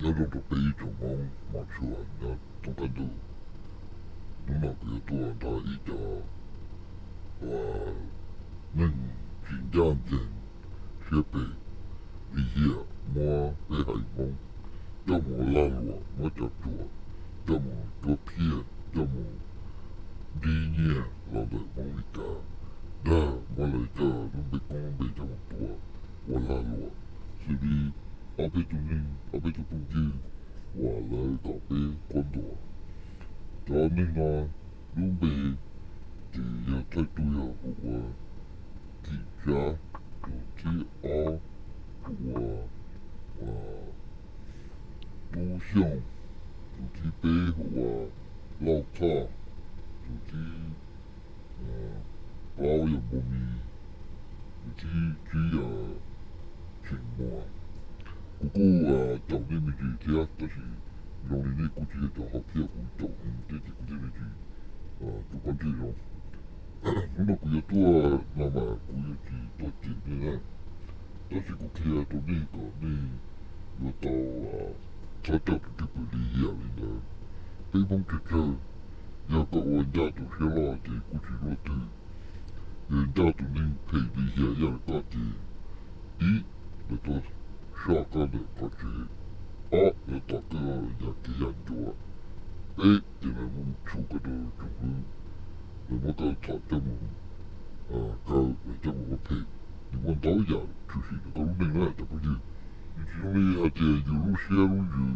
要用到被种毛毛出来，那总感到努那个多他一家话能尽量点设备理解我被害蒙，要么烂我我就做，要么做骗，要么理念老的蒙一家，那我来家准备讲被这么多，我烂我，所以阿贝中人阿贝就中间。我来搞杯关多，咱们呢，准备就要太多呀，我几家有几奥，我都想有几杯我老茶，有几包也不米，有几情况。不过啊，找你们这家但是让你那估计就好骗我找，这估计那句就关这种。我那估计多那么估计多点的呢，但是估计啊，到那个你要到他家的这个里呀，那个北方这车要搞玩家都些垃圾，估计落地，人家都能配里下要搞的，一那个下岗的搞的。A na taka ya ke yandoa. E tēnā mungu tūkata tuku. Me makau tā tamu kau me tamu wape. Ni wan tau ya tusi na karu nei nā tapu yu. Ni tirone a te yu rusia ru yu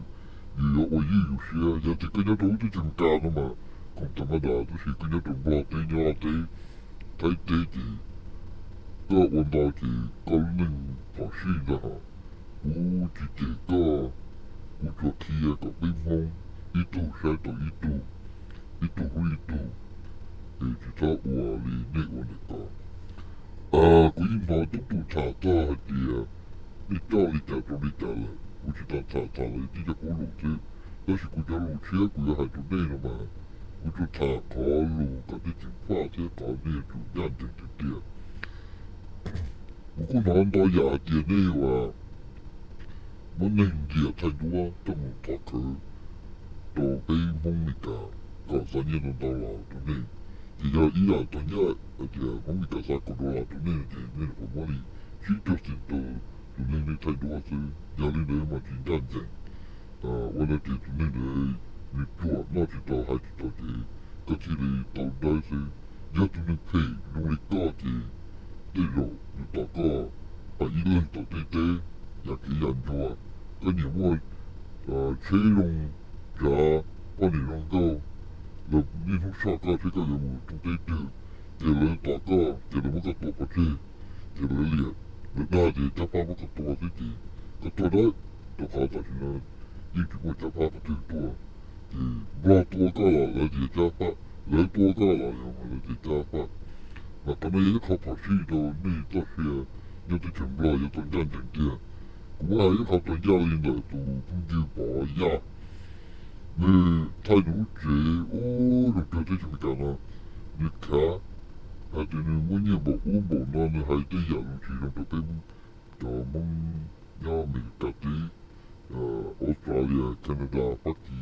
ya o yu rusia. Ya te kanya tau te timu kāna ma. Kom tamada tusi kanya tau blā te nyā te. Tai te te. Ka wan tau te karu nei pāsi na ha. U ti te ka. Utua kia ka bimhong, itu saito itu hui itu, e te tā ua li nei wane ka. Ko ima tupu tā tā hatia, ni tā li tā tō ni tā la, uti tā tā tā la, ti te kolo te, tasi ku te alo tia ku ia hai tō nei na ma, utu tā ka alo, ka te te pā te ka nei tu, yan te tia. Uku na anda ia hatia nei wa, mana hindia tai dua tamu taka tō pei mongika ka tania no tau lao tu nei. Te ia ia tania te mongika sa kodo lao tu nei te nere pa mani hito sen tō tu nei nei tai dua te ia lina e ma te janjan. Wana te tu nei nei ni tua nā te tau hai te tau te katiri tau dai se ia tu nei pei nore ka te ro ni taka pa ilan tau te ya ki yan joa ka ni mo che long ja pa ni long go le ni no sa ka te ka yo tu te le ta ka te le mo ka to pa te le le na de ta pa mo ka to pa te ka to da to ka ta ni ni ki mo ta pa te to bla to ka la le de ta pa le to ka la yo le de ta pa ma ta me ka pa si do ni ta se yo te bla yo to dan dan te Kuma ia ka ta ia ina tu pungi pa ia. Me tai no te o no te te mi kana. Ni ka ha te ni munya ba umbo na ni hai te ia no ti no te pe mu. Ta mong ia me ka te Australia, Canada, Paki.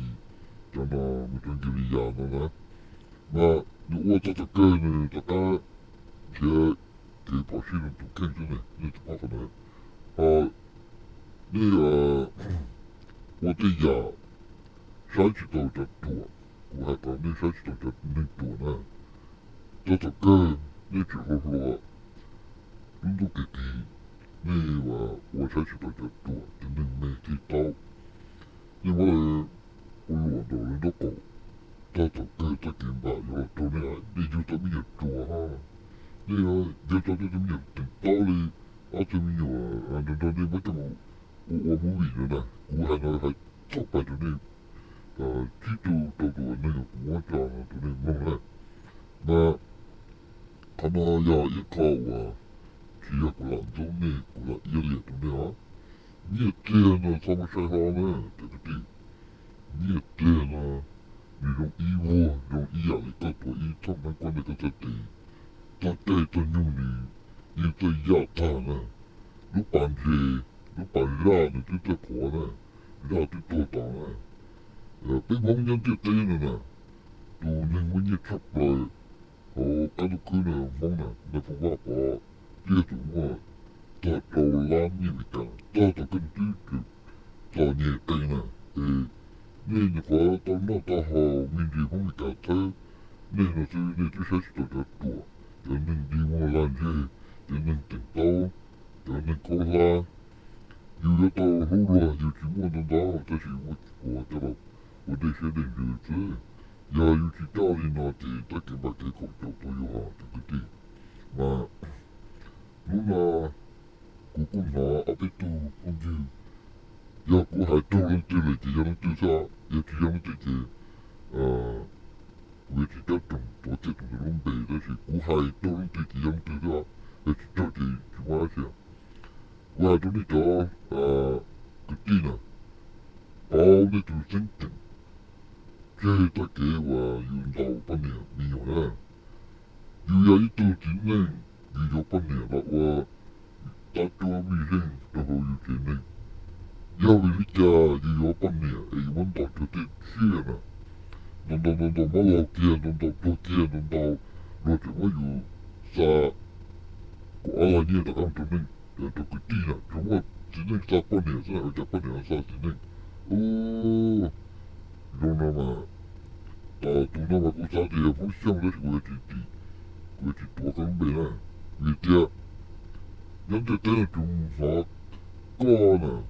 Tana mitangiri ia na na. Ma ni ua tata ka ni taka kia ke pasino tu kengtene ni te pakana. Ni o te ia saiti tau ta tua. Ko hata ni saiti tau ta ni tua na. Tata ka ni te hohloa. Tundu ke ki ni wa saiti tau ta tua. Te ni me te tau. Ni wale ulua tau ni doko. Tata ka ta kimba yo tau ni ai. Ni yu ta miya tua ha. Ni ai yu ta te miya te tau li. A te miya wa. Ando ta ni mata mo. O mui na na, kua na hai topa tu nei, titu tautu a nei o kuata na tu nei maha. Ma, kana ia i kaua, ki a kula ando nei, kula iari a tu nei ha. Nia tea na samasai haa mea, te kati. Nia tea na, ni rong iwo, rong ia li katua i tana kwane ka tate. Tatai ta nyuni, i ta ia tāna, lupan he, lupa rā ni te te kōna, 要去多大呢？比往年就低了呢，都能为你出来，好搞到可能忙呢，那不话把接住我，到到拉你咪讲，到到跟住住，到你低呢，你的话到那到好，明天我咪讲他，你那是你就开始到这多，就能离我烂些，就能等到，就能搞啦。有到路了，有去我能到，但是我这了，我这些人日子，要有去家里那的，他给把给搞掉都有啊，这个的，嘛，路那，姑姑那阿贝都工具，要姑还多人对了，这样对啥，也这样对的，我去家中多这种的弄白，但是姑还多人对这样对啥，也去做的去玩去。我都你做个地呢，包你做生定，这得给我用到半年，没有呢。有一度真呢，有半年了，我打做微信都好有钱呢。要为你家有半年，我打做的钱呢，弄到马老街，弄到多街，弄到我怎么有啥，我阿拉年的按着呢，这个地呢，怎么？只能杀半年，现在而且半年杀只能，哦，有那么大，都那么古杀的也不像那是我去多方面呢，为家，人家这样种啥高呢，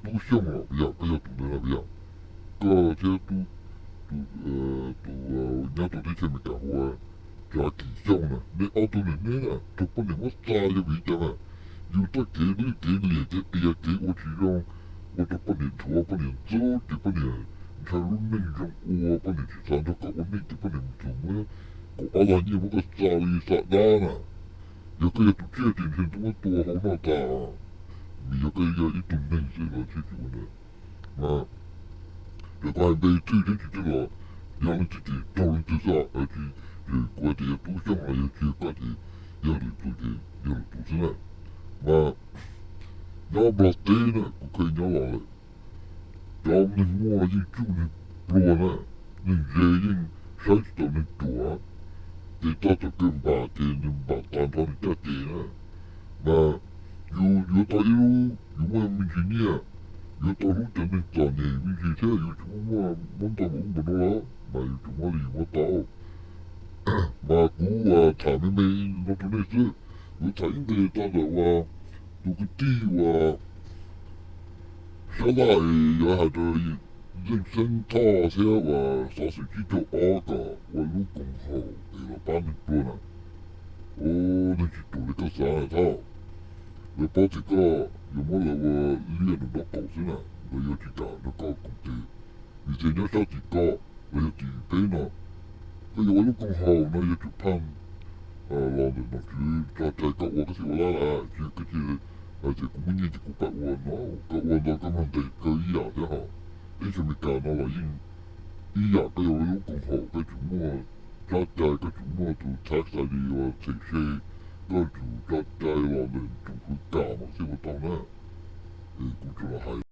都像了，不要，不要懂得了，不要，高这人家到底前面干活，加几像呢，你澳洲人呢，都半年我杀也为家呢。有的给你给脸的爹给我去让，我都不能拖，不能走，就不能，才路能让我不能去上头搞，我那就不能做么？我阿拉你我个啥里啥那呢？有个要做这点钱多多好那大啊！你有个要一顿能是了去做呢？啊，这个还没最先去这个，让人自己找人自杀，而且国家都想了，要去国家要来做的，要来做什么？mà nó bật tí nè cũng khi nó lại cho nên mua gì chú nên luôn nè nên dễ nhưng sáng tao nên chùa thì tao cho kêu bà thì nên bà tàn tao nên cha nè mà dù tao yêu dù mà mình chỉ nhớ dù tao lúc cho nên tao nè mình chỉ thế dù chúng mà muốn tao muốn mà nó là mà dù chúng mà lì mà tao mà cú thả mấy nó tao nên chứ dù thả những cái tao là du个地哇，现在也还在人生大些哇，啥时去做个，我老公好，为了把你多呢，我那去做那个啥套，我把这个有么了我练的搞先呢，我要去搞那个工地，以前要少几个，我要几倍呢，我有我老公好，那要去判。老人那去在搞我个是我来来，这个是。而且古年就古百万咯，百万到咁樣地佢依樣啫嗬，呢上面教我嚟應依樣佢又有共學嘅種麼，家界嘅種麼做拆晒啲話食食，跟住家界落嚟仲會教嘛，先會當咧，估住係。